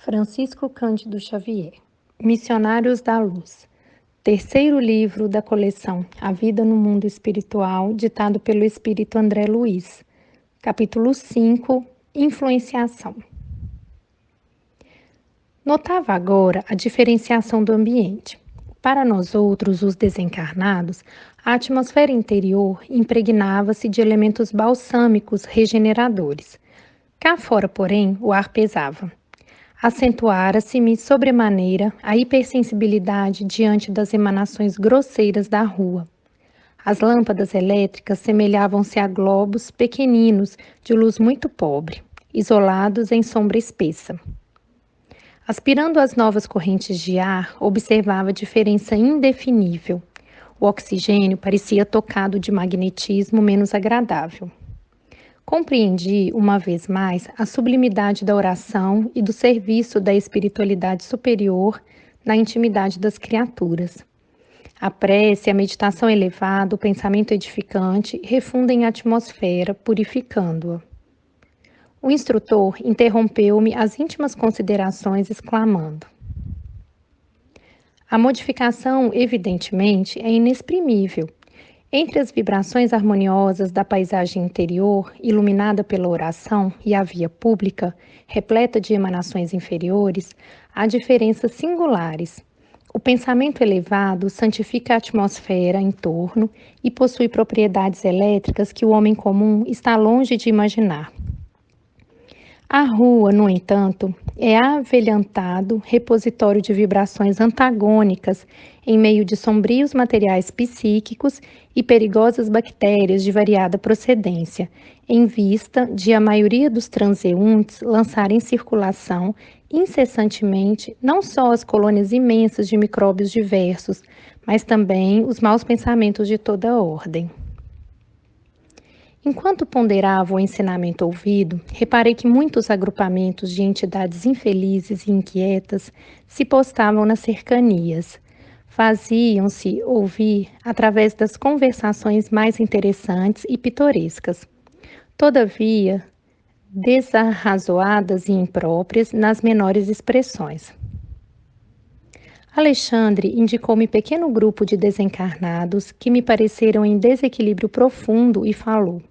Francisco Cândido Xavier, Missionários da Luz, terceiro livro da coleção A Vida no Mundo Espiritual, ditado pelo Espírito André Luiz, capítulo 5, Influenciação. Notava agora a diferenciação do ambiente. Para nós outros, os desencarnados, a atmosfera interior impregnava-se de elementos balsâmicos regeneradores. Cá fora, porém, o ar pesava. Acentuara-se-me sobremaneira a hipersensibilidade diante das emanações grosseiras da rua. As lâmpadas elétricas semelhavam-se a globos pequeninos de luz muito pobre, isolados em sombra espessa. Aspirando as novas correntes de ar, observava diferença indefinível. O oxigênio parecia tocado de magnetismo menos agradável. Compreendi, uma vez mais, a sublimidade da oração e do serviço da espiritualidade superior na intimidade das criaturas. A prece, a meditação elevada, o pensamento edificante refundem a atmosfera, purificando-a. O instrutor interrompeu-me as íntimas considerações, exclamando: a modificação, evidentemente, é inexprimível. Entre as vibrações harmoniosas da paisagem interior, iluminada pela oração, e a via pública, repleta de emanações inferiores, há diferenças singulares. O pensamento elevado santifica a atmosfera em torno e possui propriedades elétricas que o homem comum está longe de imaginar. A rua, no entanto, é avelhantado repositório de vibrações antagônicas em meio de sombrios materiais psíquicos e perigosas bactérias de variada procedência, em vista de a maioria dos transeuntes lançar em circulação incessantemente não só as colônias imensas de micróbios diversos, mas também os maus pensamentos de toda a ordem. Enquanto ponderava o ensinamento ouvido, reparei que muitos agrupamentos de entidades infelizes e inquietas se postavam nas cercanias. Faziam-se ouvir através das conversações mais interessantes e pitorescas. Todavia, desarrazoadas e impróprias nas menores expressões. Alexandre indicou-me pequeno grupo de desencarnados que me pareceram em desequilíbrio profundo e falou: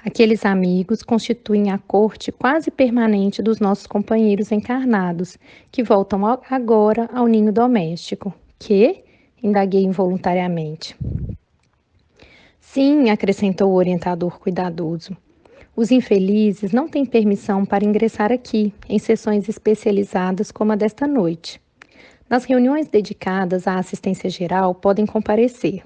aqueles amigos constituem a corte quase permanente dos nossos companheiros encarnados, que voltam agora ao ninho doméstico. Que? Indaguei involuntariamente. Sim, acrescentou o orientador cuidadoso. Os infelizes não têm permissão para ingressar aqui, em sessões especializadas como a desta noite. Nas reuniões dedicadas à assistência geral, podem comparecer.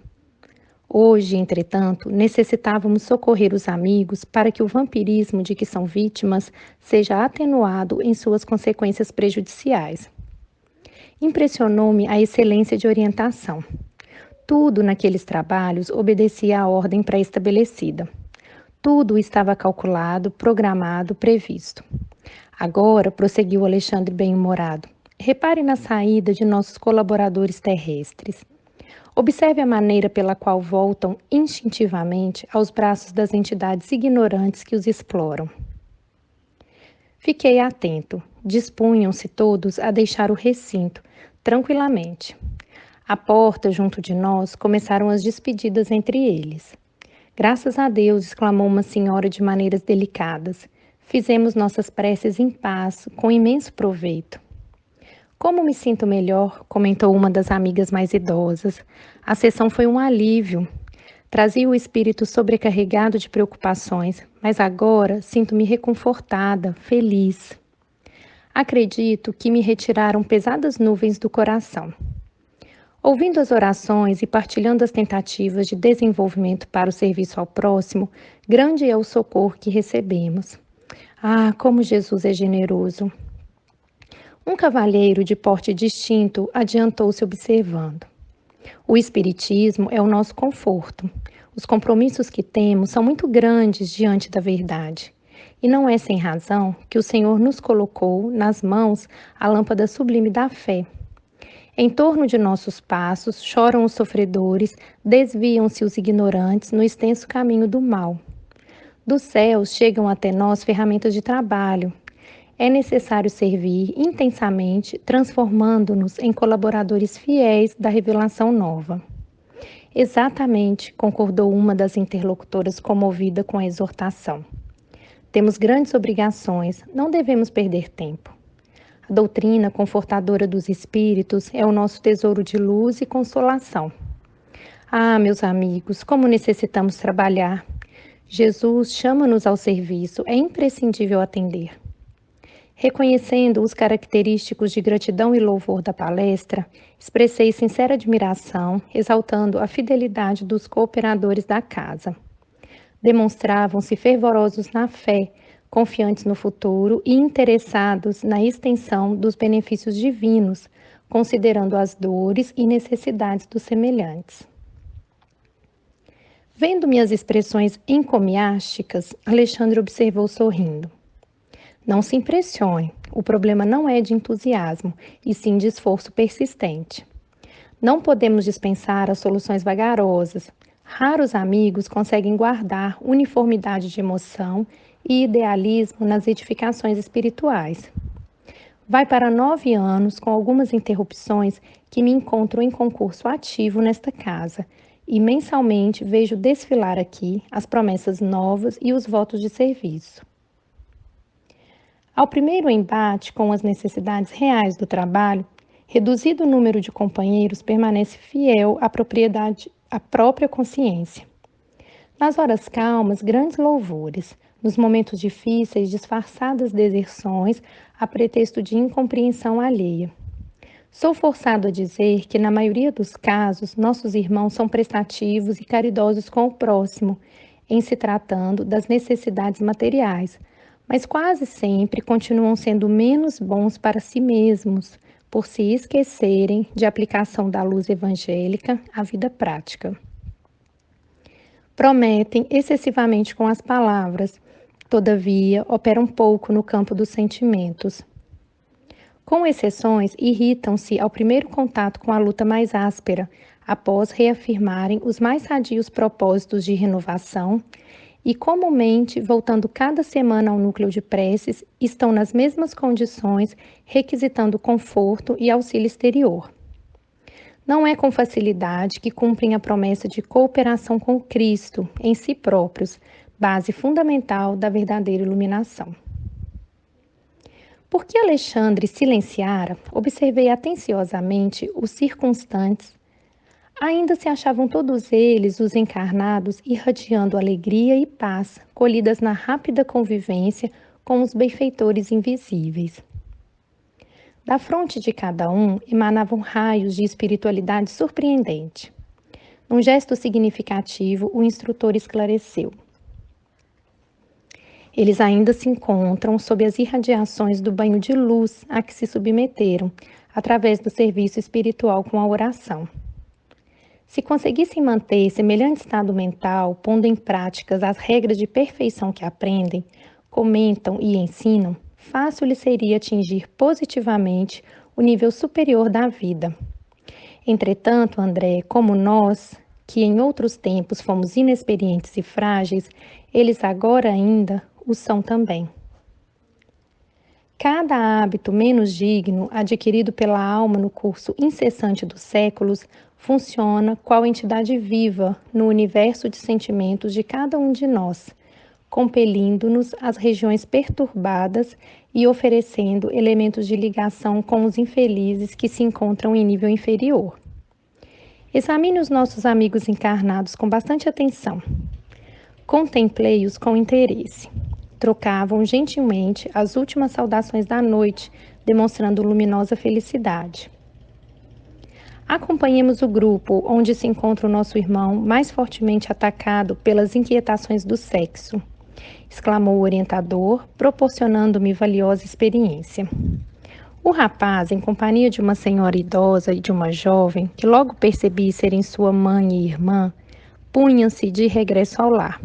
Hoje, entretanto, necessitávamos socorrer os amigos para que o vampirismo de que são vítimas seja atenuado em suas consequências prejudiciais. Impressionou-me a excelência de orientação. Tudo naqueles trabalhos obedecia à ordem pré-estabelecida. Tudo estava calculado, programado, previsto. Agora, prosseguiu Alexandre bem-humorado, repare na saída de nossos colaboradores terrestres. Observe a maneira pela qual voltam instintivamente aos braços das entidades ignorantes que os exploram. Fiquei atento. Dispunham-se todos a deixar o recinto, tranquilamente. À porta, junto de nós, começaram as despedidas entre eles. Graças a Deus, exclamou uma senhora de maneiras delicadas. Fizemos nossas preces em paz, com imenso proveito. Como me sinto melhor, comentou uma das amigas mais idosas. A sessão foi um alívio. Trazia o espírito sobrecarregado de preocupações, mas agora sinto-me reconfortada, feliz. Acredito que me retiraram pesadas nuvens do coração. Ouvindo as orações e partilhando as tentativas de desenvolvimento para o serviço ao próximo, grande é o socorro que recebemos. Ah, como Jesus é generoso! Um cavalheiro de porte distinto adiantou-se observando. O espiritismo é o nosso conforto. Os compromissos que temos são muito grandes diante da verdade. E não é sem razão que o Senhor nos colocou nas mãos a lâmpada sublime da fé. Em torno de nossos passos choram os sofredores, desviam-se os ignorantes no extenso caminho do mal. Dos céus chegam até nós ferramentas de trabalho. É necessário servir intensamente, transformando-nos em colaboradores fiéis da revelação nova. Exatamente, concordou uma das interlocutoras comovida com a exortação. Temos grandes obrigações, não devemos perder tempo. A doutrina confortadora dos espíritos é o nosso tesouro de luz e consolação. Ah, meus amigos, como necessitamos trabalhar. Jesus chama-nos ao serviço, é imprescindível atender. Reconhecendo os característicos de gratidão e louvor da palestra, expressei sincera admiração, exaltando a fidelidade dos cooperadores da casa. Demonstravam-se fervorosos na fé, confiantes no futuro e interessados na extensão dos benefícios divinos, considerando as dores e necessidades dos semelhantes. Vendo minhas expressões encomiásticas, Alexandre observou sorrindo. Não se impressione, o problema não é de entusiasmo, e sim de esforço persistente. Não podemos dispensar as soluções vagarosas. Raros amigos conseguem guardar uniformidade de emoção e idealismo nas edificações espirituais. Vai para 9 anos, com algumas interrupções, que me encontro em concurso ativo nesta casa, e mensalmente vejo desfilar aqui as promessas novas e os votos de serviço. Ao primeiro embate com as necessidades reais do trabalho, reduzido o número de companheiros permanece fiel à própria consciência. Nas horas calmas, grandes louvores. Nos momentos difíceis, disfarçadas deserções a pretexto de incompreensão alheia. Sou forçado a dizer que, na maioria dos casos, nossos irmãos são prestativos e caridosos com o próximo, em se tratando das necessidades materiais, mas quase sempre continuam sendo menos bons para si mesmos, por se esquecerem de aplicação da luz evangélica à vida prática. Prometem excessivamente com as palavras, todavia operam pouco no campo dos sentimentos. Com exceções, irritam-se ao primeiro contato com a luta mais áspera, após reafirmarem os mais sadios propósitos de renovação e, comumente, voltando cada semana ao núcleo de preces, estão nas mesmas condições, requisitando conforto e auxílio exterior. Não é com facilidade que cumprem a promessa de cooperação com Cristo em si próprios, base fundamental da verdadeira iluminação. Porque Alexandre silenciara, observei atenciosamente os circunstantes. Ainda se achavam todos eles, os encarnados, irradiando alegria e paz, colhidas na rápida convivência com os benfeitores invisíveis. Da fronte de cada um emanavam raios de espiritualidade surpreendente. Num gesto significativo, o instrutor esclareceu. Eles ainda se encontram sob as irradiações do banho de luz a que se submeteram, através do serviço espiritual com a oração. Se conseguissem manter semelhante estado mental, pondo em práticas as regras de perfeição que aprendem, comentam e ensinam, fácil lhe seria atingir positivamente o nível superior da vida. Entretanto, André, como nós, que em outros tempos fomos inexperientes e frágeis, eles agora ainda o são também. Cada hábito menos digno, adquirido pela alma no curso incessante dos séculos, funciona qual entidade viva no universo de sentimentos de cada um de nós, compelindo-nos às regiões perturbadas e oferecendo elementos de ligação com os infelizes que se encontram em nível inferior. Examine os nossos amigos encarnados com bastante atenção. Contemplei-os com interesse. Trocavam gentilmente as últimas saudações da noite, demonstrando luminosa felicidade. Acompanhemos o grupo onde se encontra o nosso irmão mais fortemente atacado pelas inquietações do sexo, exclamou o orientador, proporcionando-me valiosa experiência. O rapaz, em companhia de uma senhora idosa e de uma jovem, que logo percebi serem sua mãe e irmã, punham-se de regresso ao lar.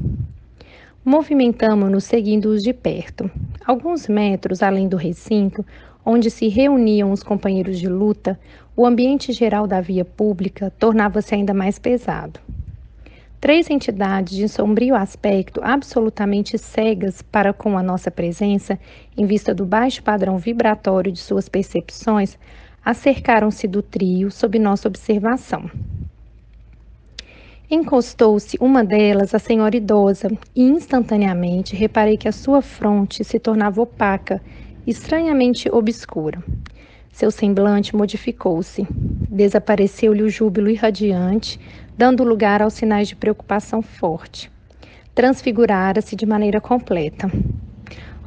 Movimentamo-nos seguindo-os de perto. Alguns metros além do recinto, onde se reuniam os companheiros de luta, o ambiente geral da via pública tornava-se ainda mais pesado. 3 entidades de sombrio aspecto, absolutamente cegas para com a nossa presença, em vista do baixo padrão vibratório de suas percepções, acercaram-se do trio sob nossa observação. Encostou-se uma delas à senhora idosa e instantaneamente reparei que a sua fronte se tornava opaca, estranhamente obscura. Seu semblante modificou-se. Desapareceu-lhe o júbilo irradiante, dando lugar aos sinais de preocupação forte. Transfigurara-se de maneira completa.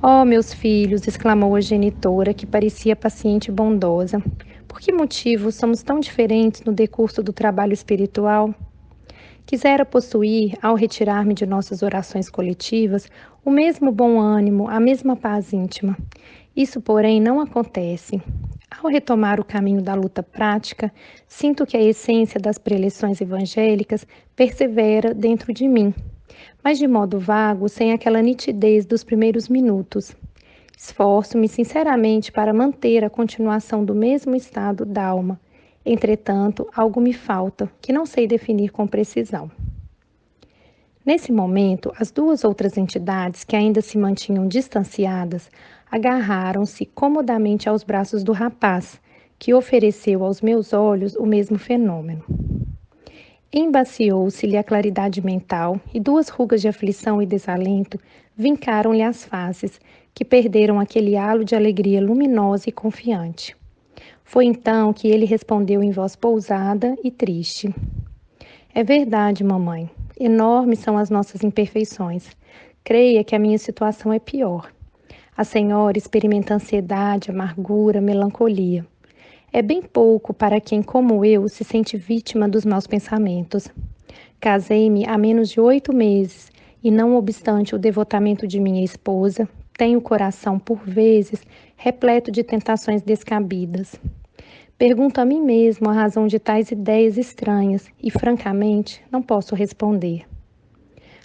Oh, meus filhos, exclamou a genitora, que parecia paciente e bondosa. Por que motivo somos tão diferentes no decurso do trabalho espiritual? Quisera possuir, ao retirar-me de nossas orações coletivas, o mesmo bom ânimo, a mesma paz íntima. Isso, porém, não acontece. Ao retomar o caminho da luta prática, sinto que a essência das preleções evangélicas persevera dentro de mim, mas de modo vago, sem aquela nitidez dos primeiros minutos. Esforço-me sinceramente para manter a continuação do mesmo estado d'alma. Entretanto, algo me falta, que não sei definir com precisão. Nesse momento, as 2 outras entidades, que ainda se mantinham distanciadas, agarraram-se comodamente aos braços do rapaz, que ofereceu aos meus olhos o mesmo fenômeno. Embaciou-se-lhe a claridade mental e 2 rugas de aflição e desalento vincaram-lhe as faces, que perderam aquele halo de alegria luminosa e confiante. Foi então que ele respondeu em voz pousada e triste. É verdade, mamãe. Enormes são as nossas imperfeições. Creia que a minha situação é pior. A senhora experimenta ansiedade, amargura, melancolia. É bem pouco para quem, como eu, se sente vítima dos maus pensamentos. Casei-me há menos de 8 meses e, não obstante o devotamento de minha esposa, tenho o coração, por vezes, repleto de tentações descabidas. Pergunto a mim mesmo a razão de tais ideias estranhas e, francamente, não posso responder.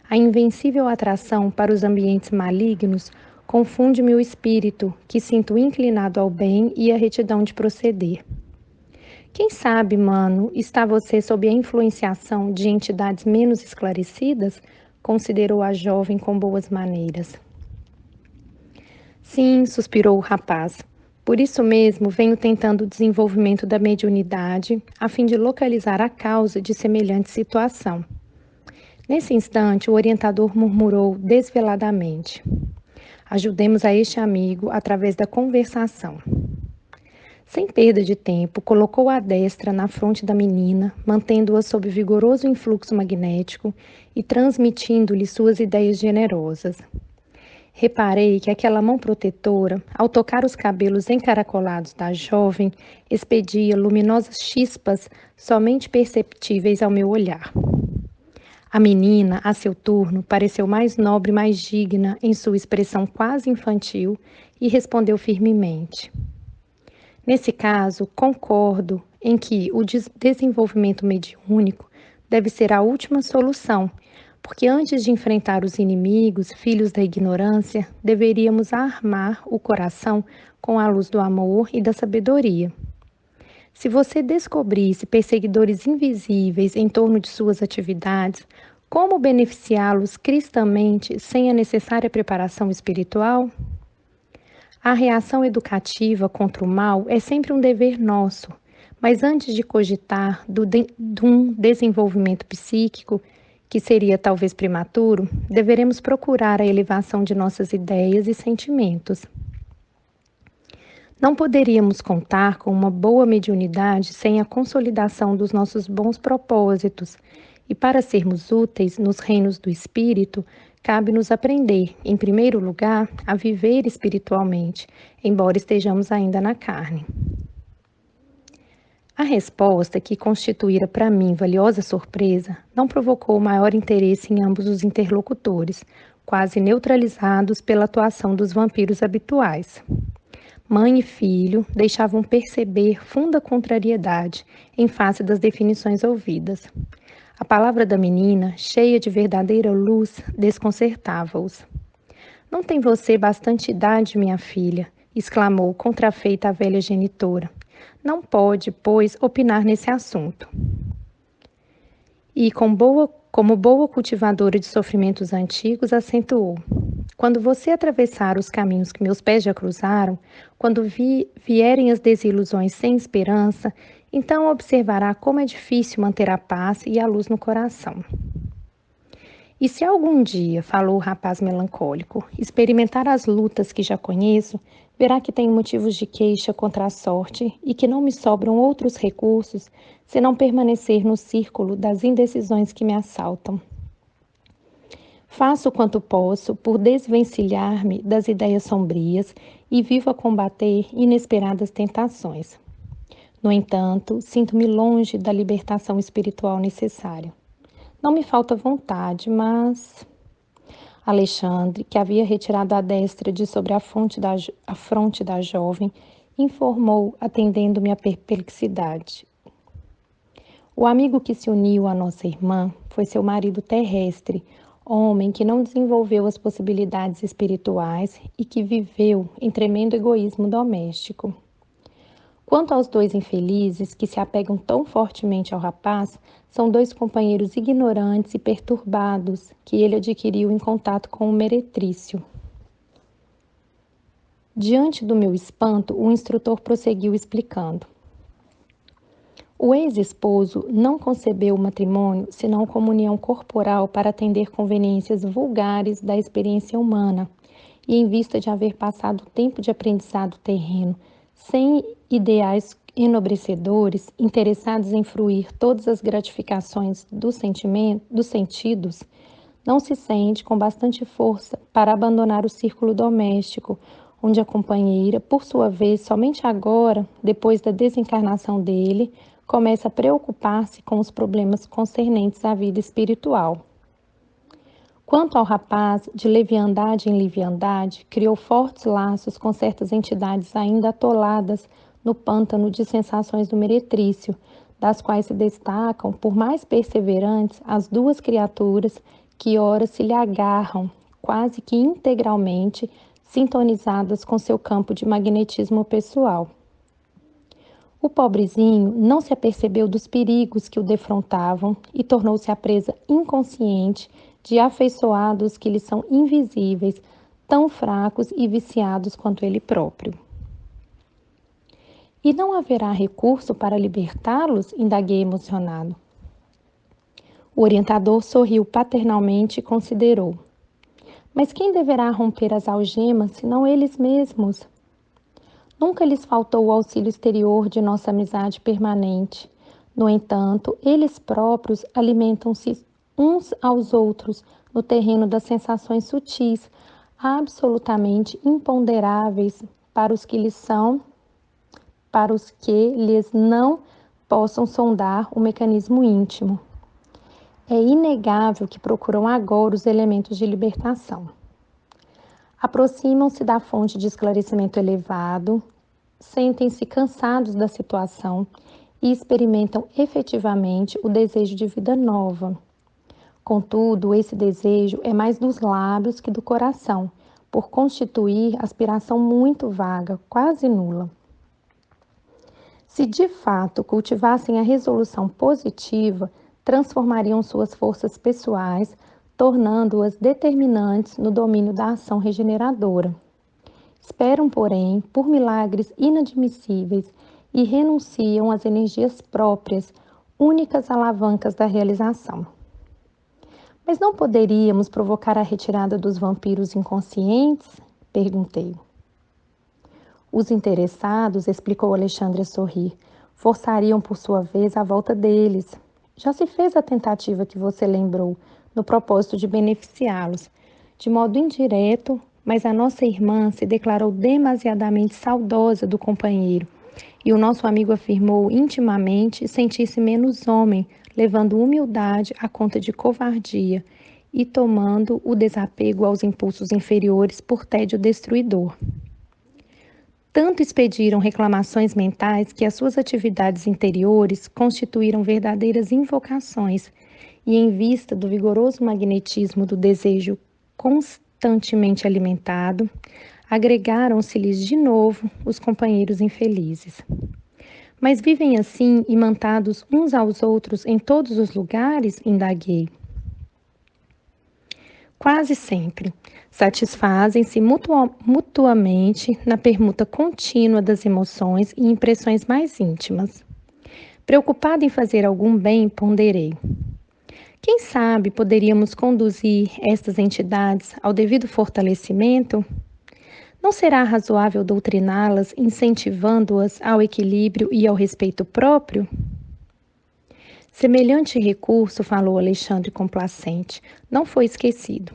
A invencível atração para os ambientes malignos confunde meu espírito, que sinto inclinado ao bem e à retidão de proceder. Quem sabe, mano, está você sob a influenciação de entidades menos esclarecidas? Considerou a jovem com boas maneiras. Sim, suspirou o rapaz. Por isso mesmo, venho tentando o desenvolvimento da mediunidade, a fim de localizar a causa de semelhante situação. Nesse instante, o orientador murmurou desveladamente. Ajudemos a este amigo através da conversação. Sem perda de tempo, colocou a destra na fronte da menina, mantendo-a sob vigoroso influxo magnético e transmitindo-lhe suas ideias generosas. Reparei que aquela mão protetora, ao tocar os cabelos encaracolados da jovem, expedia luminosas chispas somente perceptíveis ao meu olhar. A menina, a seu turno, pareceu mais nobre e mais digna em sua expressão quase infantil e respondeu firmemente. Nesse caso, concordo em que o desenvolvimento mediúnico deve ser a última solução, porque antes de enfrentar os inimigos, filhos da ignorância, deveríamos armar o coração com a luz do amor e da sabedoria. Se você descobrisse perseguidores invisíveis em torno de suas atividades, como beneficiá-los cristamente sem a necessária preparação espiritual? A reação educativa contra o mal é sempre um dever nosso, mas antes de cogitar de um desenvolvimento psíquico, que seria talvez prematuro, deveremos procurar a elevação de nossas ideias e sentimentos. Não poderíamos contar com uma boa mediunidade sem a consolidação dos nossos bons propósitos, e para sermos úteis nos reinos do espírito, cabe-nos aprender, em primeiro lugar, a viver espiritualmente, embora estejamos ainda na carne. A resposta, que constituíra para mim valiosa surpresa, não provocou maior interesse em ambos os interlocutores, quase neutralizados pela atuação dos vampiros habituais. Mãe e filho deixavam perceber funda contrariedade em face das definições ouvidas. A palavra da menina, cheia de verdadeira luz, desconcertava-os. Não tem você bastante idade, minha filha? Exclamou contrafeita a velha genitora. Não pode, pois, opinar nesse assunto. E com boa Como boa cultivadora de sofrimentos antigos, acentuou: quando você atravessar os caminhos que meus pés já cruzaram, quando vierem as desilusões sem esperança, então observará como é difícil manter a paz e a luz no coração. E se algum dia, falou o rapaz melancólico, experimentar as lutas que já conheço, verá que tenho motivos de queixa contra a sorte e que não me sobram outros recursos se não permanecer no círculo das indecisões que me assaltam. Faço quanto posso por desvencilhar-me das ideias sombrias e vivo a combater inesperadas tentações. No entanto, sinto-me longe da libertação espiritual necessária. Não me falta vontade, mas Alexandre, que havia retirado a destra de sobre a fronte da jovem, informou, atendendo-me a perplexidade. O amigo que se uniu à nossa irmã foi seu marido terrestre, homem que não desenvolveu as possibilidades espirituais e que viveu em tremendo egoísmo doméstico. Quanto aos dois infelizes que se apegam tão fortemente ao rapaz, são dois companheiros ignorantes e perturbados que ele adquiriu em contato com o meretrício. Diante do meu espanto, o instrutor prosseguiu explicando. O ex-esposo não concebeu o matrimônio senão comunhão corporal para atender conveniências vulgares da experiência humana, e em vista de haver passado tempo de aprendizado terreno, sem ideais enobrecedores, interessados em fruir todas as gratificações dos sentidos, não se sente com bastante força para abandonar o círculo doméstico, onde a companheira, por sua vez, somente agora, depois da desencarnação dele, começa a preocupar-se com os problemas concernentes à vida espiritual. Quanto ao rapaz, de leviandade em leviandade, criou fortes laços com certas entidades ainda atoladas no pântano de sensações do meretrício, das quais se destacam, por mais perseverantes, as duas criaturas que ora se lhe agarram, quase que integralmente sintonizadas com seu campo de magnetismo pessoal. O pobrezinho não se apercebeu dos perigos que o defrontavam e tornou-se a presa inconsciente de afeiçoados que lhe são invisíveis, tão fracos e viciados quanto ele próprio. E não haverá recurso para libertá-los? Indaguei emocionado. O orientador sorriu paternalmente e considerou. Mas quem deverá romper as algemas, senão eles mesmos? Nunca lhes faltou o auxílio exterior de nossa amizade permanente. No entanto, eles próprios alimentam-se uns aos outros no terreno das sensações sutis, absolutamente imponderáveis para os que lhes não possam sondar o mecanismo íntimo. É inegável que procuram agora os elementos de libertação. Aproximam-se da fonte de esclarecimento elevado, sentem-se cansados da situação e experimentam efetivamente o desejo de vida nova. Contudo, esse desejo é mais dos lábios que do coração, por constituir aspiração muito vaga, quase nula. Se de fato cultivassem a resolução positiva, transformariam suas forças pessoais, tornando-as determinantes no domínio da ação regeneradora. Esperam, porém, por milagres inadmissíveis e renunciam às energias próprias, únicas alavancas da realização. Mas não poderíamos provocar a retirada dos vampiros inconscientes? Perguntei. Os interessados, explicou Alexandre a sorrir, forçariam por sua vez a volta deles. Já se fez a tentativa que você lembrou, no propósito de beneficiá-los, de modo indireto, mas a nossa irmã se declarou demasiadamente saudosa do companheiro, e o nosso amigo afirmou intimamente sentir-se menos homem, levando humildade à conta de covardia e tomando o desapego aos impulsos inferiores por tédio destruidor. Tanto expediram reclamações mentais que as suas atividades interiores constituíram verdadeiras invocações, e em vista do vigoroso magnetismo do desejo constantemente alimentado, agregaram-se-lhes de novo os companheiros infelizes. Mas vivem assim, imantados uns aos outros em todos os lugares? Indaguei. Quase sempre. Satisfazem-se mutuamente na permuta contínua das emoções e impressões mais íntimas. Preocupada em fazer algum bem, ponderei. Quem sabe poderíamos conduzir estas entidades ao devido fortalecimento? Não será razoável doutriná-las, incentivando-as ao equilíbrio e ao respeito próprio? Semelhante recurso, falou Alexandre complacente, não foi esquecido.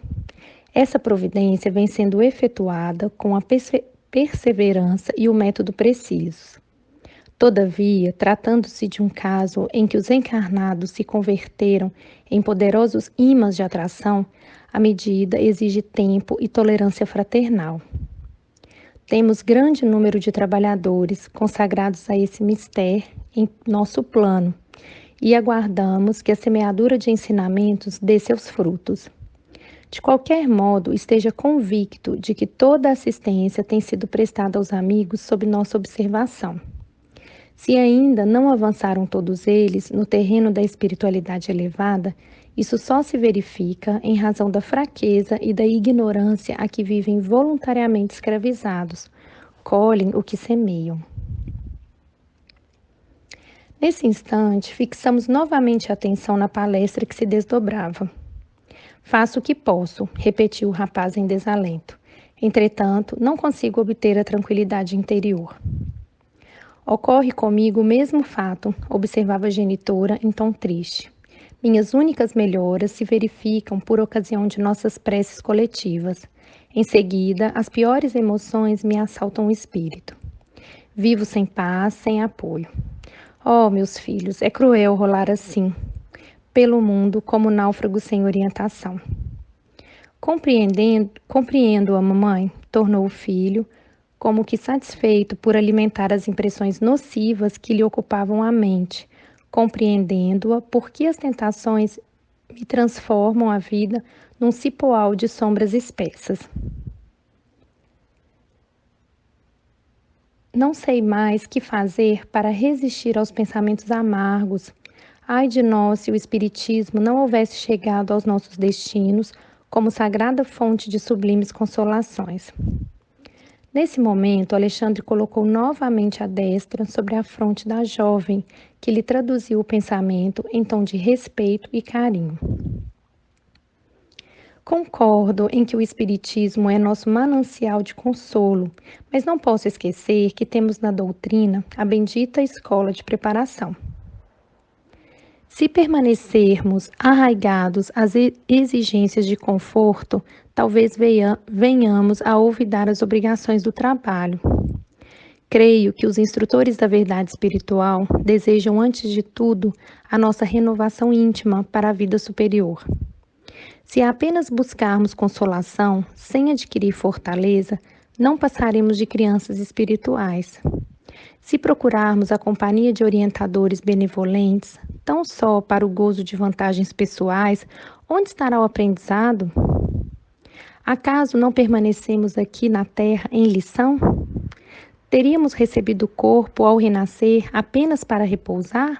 Essa providência vem sendo efetuada com a perseverança e o método precisos. Todavia, tratando-se de um caso em que os encarnados se converteram em poderosos ímãs de atração, a medida exige tempo e tolerância fraternal. Temos grande número de trabalhadores consagrados a esse mistério em nosso plano e aguardamos que a semeadura de ensinamentos dê seus frutos. De qualquer modo, esteja convicto de que toda a assistência tem sido prestada aos amigos sob nossa observação. Se ainda não avançaram todos eles no terreno da espiritualidade elevada, isso só se verifica em razão da fraqueza e da ignorância a que vivem voluntariamente escravizados, colhem o que semeiam. Nesse instante, fixamos novamente a atenção na palestra que se desdobrava. Faço o que posso, repetiu o rapaz em desalento. Entretanto, não consigo obter a tranquilidade interior. Ocorre comigo o mesmo fato, observava a genitora em tom triste. Minhas únicas melhoras se verificam por ocasião de nossas preces coletivas. Em seguida, as piores emoções me assaltam o espírito. Vivo sem paz, sem apoio. Oh, meus filhos, é cruel rolar assim, pelo mundo como náufrago sem orientação. Compreendo-a, mamãe, tornou o filho, como que satisfeito por alimentar as impressões nocivas que lhe ocupavam a mente, compreendendo-a porque as tentações me transformam a vida num cipoal de sombras espessas. Não sei mais que fazer para resistir aos pensamentos amargos. Ai de nós se o Espiritismo não houvesse chegado aos nossos destinos como sagrada fonte de sublimes consolações. Nesse momento, Alexandre colocou novamente a destra sobre a fronte da jovem, que lhe traduziu o pensamento em tom de respeito e carinho. Concordo em que o Espiritismo é nosso manancial de consolo, mas não posso esquecer que temos na doutrina a bendita escola de preparação. Se permanecermos arraigados às exigências de conforto, talvez venhamos a olvidar as obrigações do trabalho. Creio que os instrutores da verdade espiritual desejam, antes de tudo, a nossa renovação íntima para a vida superior. Se apenas buscarmos consolação, sem adquirir fortaleza, não passaremos de crianças espirituais. Se procurarmos a companhia de orientadores benevolentes, tão só para o gozo de vantagens pessoais, onde estará o aprendizado? Acaso não permanecemos aqui na Terra em lição? Teríamos recebido o corpo ao renascer apenas para repousar?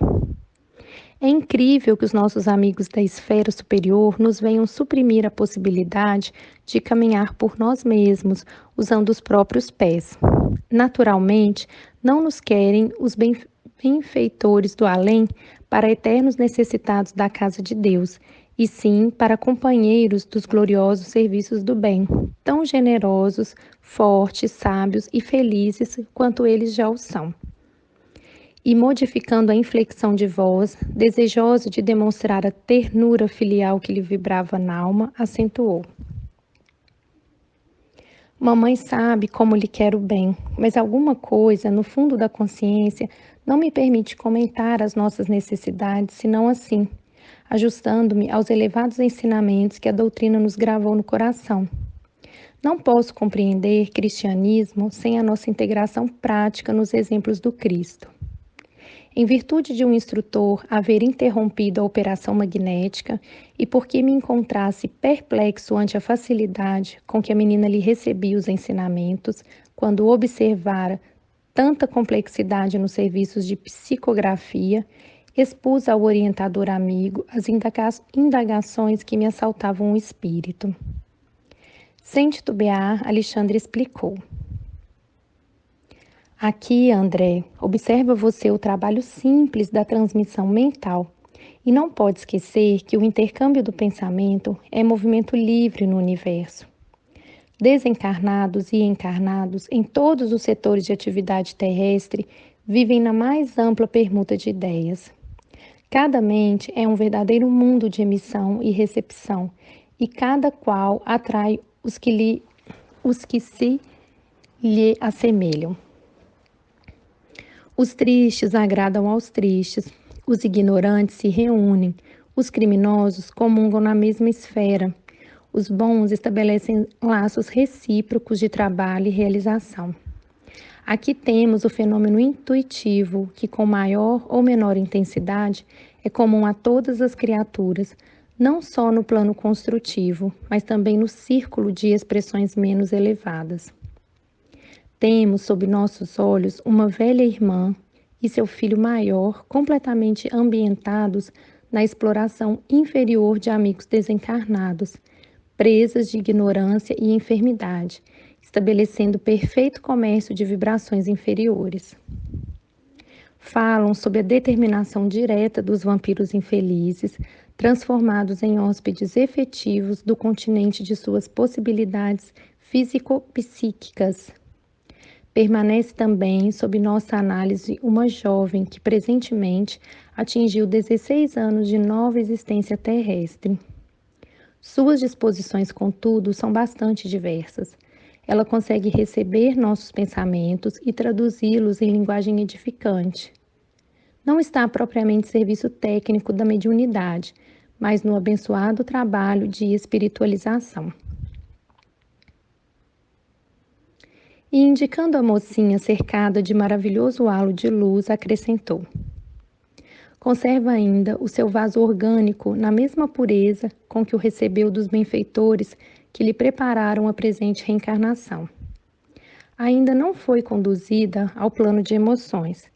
É incrível que os nossos amigos da esfera superior nos venham suprimir a possibilidade de caminhar por nós mesmos, usando os próprios pés. Naturalmente, não nos querem os benfeitores do além para eternos necessitados da casa de Deus, e sim para companheiros dos gloriosos serviços do bem, tão generosos, fortes, sábios e felizes quanto eles já o são. E modificando a inflexão de voz, desejoso de demonstrar a ternura filial que lhe vibrava na alma, acentuou. Mamãe sabe como lhe quero bem, mas alguma coisa, no fundo da consciência, não me permite comentar as nossas necessidades, senão assim, ajustando-me aos elevados ensinamentos que a doutrina nos gravou no coração. Não posso compreender cristianismo sem a nossa integração prática nos exemplos do Cristo. Em virtude de um instrutor haver interrompido a operação magnética e porque me encontrasse perplexo ante a facilidade com que a menina lhe recebia os ensinamentos, quando observara tanta complexidade nos serviços de psicografia, Expus ao orientador amigo as indagações que me assaltavam o espírito. Sem titubear, Alexandre explicou. Aqui, André, observa você o trabalho simples da transmissão mental e não pode esquecer que o intercâmbio do pensamento é movimento livre no universo. Desencarnados e encarnados em todos os setores de atividade terrestre vivem na mais ampla permuta de ideias. Cada mente é um verdadeiro mundo de emissão e recepção e cada qual atrai os que se lhe assemelham. Os tristes agradam aos tristes, os ignorantes se reúnem, os criminosos comungam na mesma esfera, os bons estabelecem laços recíprocos de trabalho e realização. Aqui temos o fenômeno intuitivo, que com maior ou menor intensidade é comum a todas as criaturas, não só no plano construtivo, mas também no círculo de expressões menos elevadas. Temos sob nossos olhos uma velha irmã e seu filho maior completamente ambientados na exploração inferior de amigos desencarnados, presas de ignorância e enfermidade, estabelecendo perfeito comércio de vibrações inferiores. Falam sobre a determinação direta dos vampiros infelizes, transformados em hóspedes efetivos do continente de suas possibilidades físico-psíquicas. Permanece também sob nossa análise uma jovem que presentemente atingiu 16 anos de nova existência terrestre. Suas disposições, contudo, são bastante diversas. Ela consegue receber nossos pensamentos e traduzi-los em linguagem edificante. Não está propriamente serviço técnico da mediunidade, mas no abençoado trabalho de espiritualização. E indicando a mocinha cercada de maravilhoso halo de luz, acrescentou: conserva ainda o seu vaso orgânico na mesma pureza com que o recebeu dos benfeitores que lhe prepararam a presente reencarnação. Ainda não foi conduzida ao plano de emoções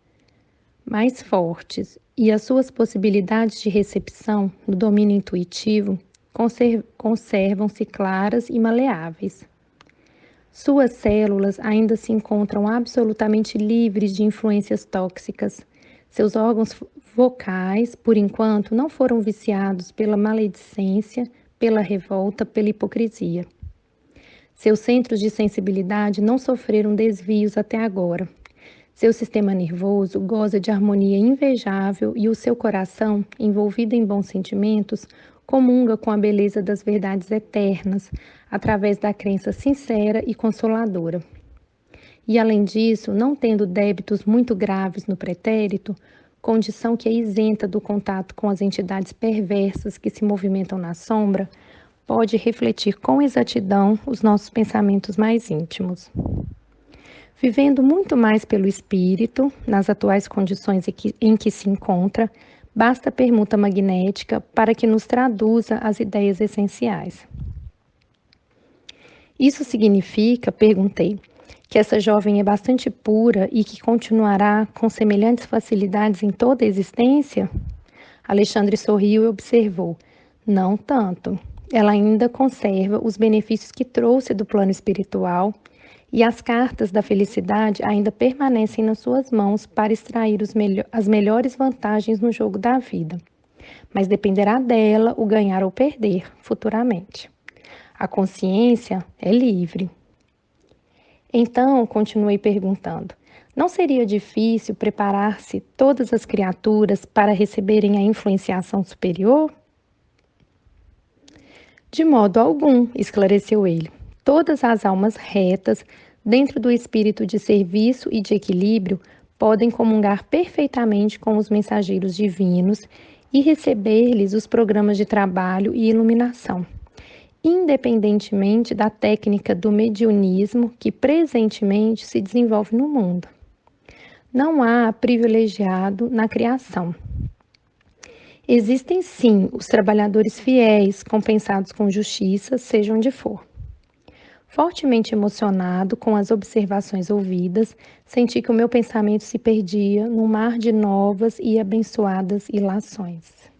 mais fortes e as suas possibilidades de recepção no domínio intuitivo conservam-se claras e maleáveis. Suas células ainda se encontram absolutamente livres de influências tóxicas. Seus órgãos vocais, por enquanto, não foram viciados pela maledicência, pela revolta, pela hipocrisia. Seus centros de sensibilidade não sofreram desvios até agora. Seu sistema nervoso goza de harmonia invejável e o seu coração, envolvido em bons sentimentos, comunga com a beleza das verdades eternas, através da crença sincera e consoladora. E, além disso, não tendo débitos muito graves no pretérito, condição que é isenta do contato com as entidades perversas que se movimentam na sombra, pode refletir com exatidão os nossos pensamentos mais íntimos. Vivendo muito mais pelo espírito, nas atuais condições em que se encontra, basta a permuta magnética para que nos traduza as ideias essenciais. Isso significa, perguntei, que essa jovem é bastante pura e que continuará com semelhantes facilidades em toda a existência? Alexandre sorriu e observou. Não tanto. Ela ainda conserva os benefícios que trouxe do plano espiritual e as cartas da felicidade ainda permanecem nas suas mãos para extrair as melhores vantagens no jogo da vida. Mas dependerá dela o ganhar ou perder futuramente. A consciência é livre. Então, continuei perguntando, não seria difícil preparar-se todas as criaturas para receberem a influenciação superior? De modo algum, esclareceu ele. Todas as almas retas, dentro do espírito de serviço e de equilíbrio, podem comungar perfeitamente com os mensageiros divinos e receber-lhes os programas de trabalho e iluminação, independentemente da técnica do mediunismo que presentemente se desenvolve no mundo. Não há privilegiado na criação. Existem sim os trabalhadores fiéis, compensados com justiça, seja onde for. Fortemente emocionado com as observações ouvidas, senti que o meu pensamento se perdia num mar de novas e abençoadas ilações.